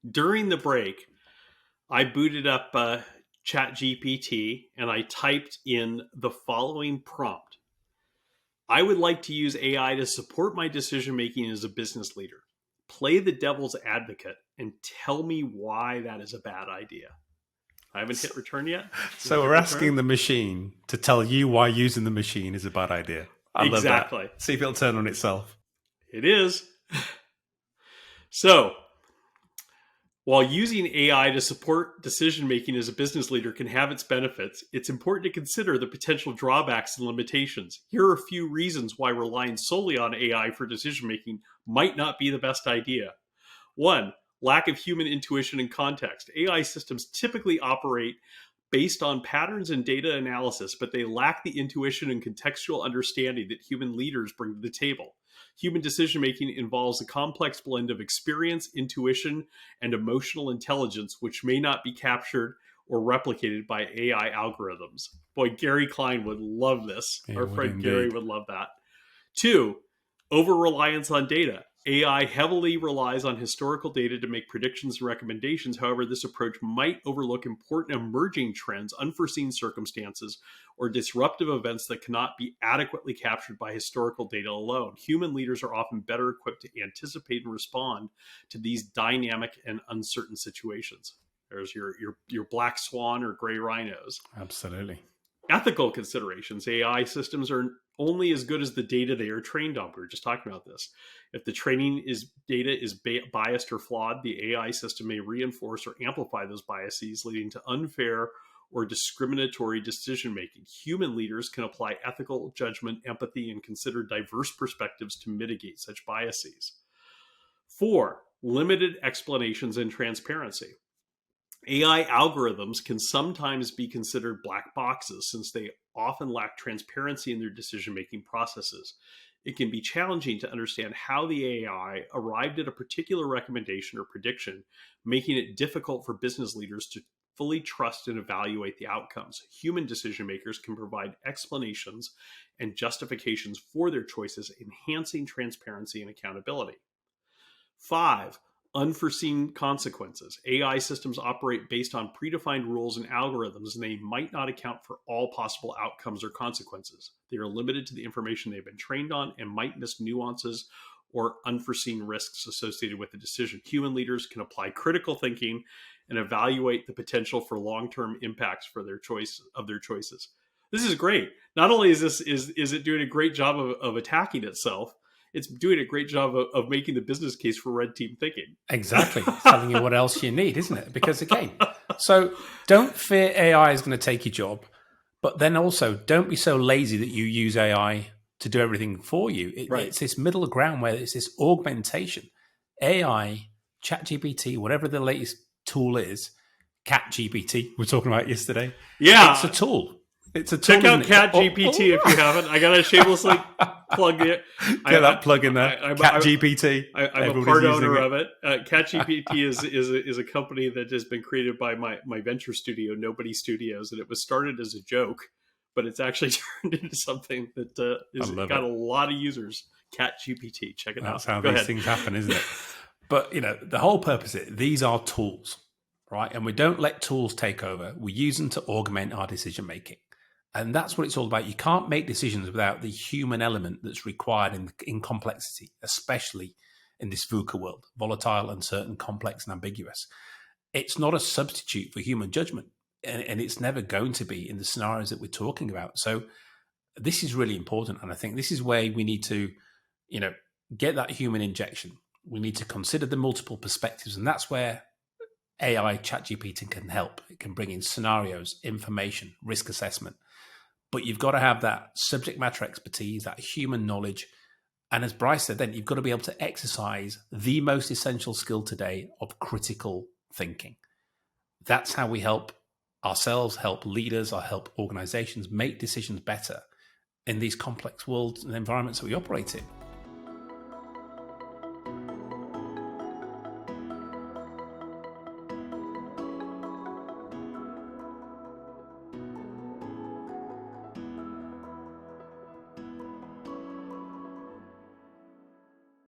During the break, I booted up ChatGPT and I typed in the following prompt. I would like to use AI to support my decision making as a business leader. Play the devil's advocate and tell me why that is a bad idea. I haven't hit return yet. So we're asking the machine to tell you why using the machine is a bad idea. I love that. See if it'll turn on itself. It is. So, while using AI to support decision-making as a business leader can have its benefits, it's important to consider the potential drawbacks and limitations. Here are a few reasons why relying solely on AI for decision-making might not be the best idea. 1, lack of human intuition and context. AI systems typically operate based on patterns and data analysis, but they lack the intuition and contextual understanding that human leaders bring to the table. Human decision-making involves a complex blend of experience, intuition, and emotional intelligence, which may not be captured or replicated by AI algorithms. Boy, Gary Klein would love this. Our friend Gary would love that. 2, over-reliance on data. AI heavily relies on historical data to make predictions and recommendations. However, this approach might overlook important emerging trends, unforeseen circumstances, or disruptive events that cannot be adequately captured by historical data alone. Human leaders are often better equipped to anticipate and respond to these dynamic and uncertain situations. There's your black swan or gray rhinos. Absolutely. Ethical considerations. AI systems are only as good as the data they are trained on. We were just talking about this. If the training data is biased or flawed, the AI system may reinforce or amplify those biases, leading to unfair or discriminatory decision-making. Human leaders can apply ethical judgment, empathy, and consider diverse perspectives to mitigate such biases. 4, limited explanations and transparency. AI algorithms can sometimes be considered black boxes since they often lack transparency in their decision-making processes. It can be challenging to understand how the AI arrived at a particular recommendation or prediction, making it difficult for business leaders to fully trust and evaluate the outcomes. Human decision makers can provide explanations and justifications for their choices, enhancing transparency and accountability. 5, unforeseen consequences. AI systems operate based on predefined rules and algorithms, and they might not account for all possible outcomes or consequences. They are limited to the information they've been trained on and might miss nuances or unforeseen risks associated with the decision. Human leaders can apply critical thinking and evaluate the potential for long-term impacts for their choices. This is great. Not only is it doing a great job of attacking itself, it's doing a great job of making the business case for red team thinking. Exactly. It's telling you what else you need, isn't it? Because again, so don't fear AI is going to take your job, but then also don't be so lazy that you use AI to do everything for you. It's this middle ground where it's this augmentation. AI, ChatGPT, whatever the latest tool is, CatGPT, we were talking about yesterday. Yeah. It's a tool. It's a tool. Check out CatGPT if you haven't. I got to shamelessly plug it. Get that plug in there. CatGPT. I'm a part owner of it. CatGPT is a company that has been created by my venture studio, Nobody Studios, and it was started as a joke, but it's actually turned into something that has got a lot of users. CatGPT. Check it out. That's how these things happen, isn't it? But the whole purpose is these are tools, right? And we don't let tools take over. We use them to augment our decision making. And that's what it's all about. You can't make decisions without the human element that's required in complexity, especially in this VUCA world, volatile, uncertain, complex, and ambiguous. It's not a substitute for human judgment, and it's never going to be in the scenarios that we're talking about. So this is really important. And I think this is where we need to, get that human injection. We need to consider the multiple perspectives. And that's where AI, ChatGPT can help. It can bring in scenarios, information, risk assessment. But you've got to have that subject matter expertise, that human knowledge. And as Bryce said, then you've got to be able to exercise the most essential skill today of critical thinking. That's how we help ourselves, help leaders, or help organizations make decisions better in these complex worlds and environments that we operate in.